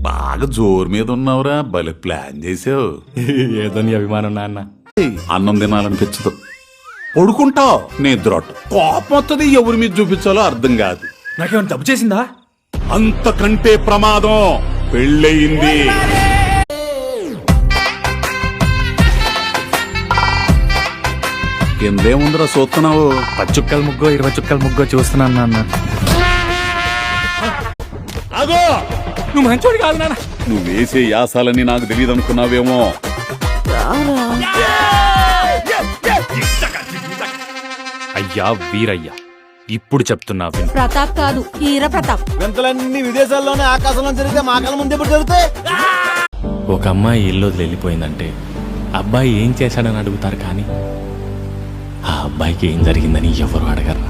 బాగా జోరు మీద ఉన్నావురా, భలే ప్లాన్ చేసావు. ఏదో నీ అభిమానం నాన్న. అన్నం తినాలనిపించదు, పడుకుంటావు, నిద్రొట్టు, కోపం వస్తుంది, ఎవరి మీద చూపించాలో అర్థం కాదు. నాకేమైనా తప్పు చేసిందా? అంతకంటే ప్రమాదం పెళ్ళయింది. కిందేముందిరా చూస్తున్నావు? 10 చుక్కల ముగ్గో 20 చుక్కల ముగ్గో చూస్తున్నాను నాన్న. అగో, నువ్వు మంచోడి కాదు నాన్న. నువ్వు వేసే యాసాలని నాకు తెలియదు అనుకున్నావేమో. అయ్యా వీరయ్య, ఇప్పుడు చెప్తున్నా విను. ప్రతాప్ కాదు, హీర ప్రతాప్. వింతలన్నీ విదేశాల్లోనే ఆకాశంలో జరిగితే మా కళ్ళ ముందు ఎప్పుడు జరుగుతాయి? ఒక అమ్మాయి ఇల్లు వదిలి వెళ్ళిపోయిందంటే అబ్బాయి ఏం చేశాడని అడుగుతారు, కానీ ఆ అబ్బాయికి ఏం జరిగిందని ఎవరు అడగరు.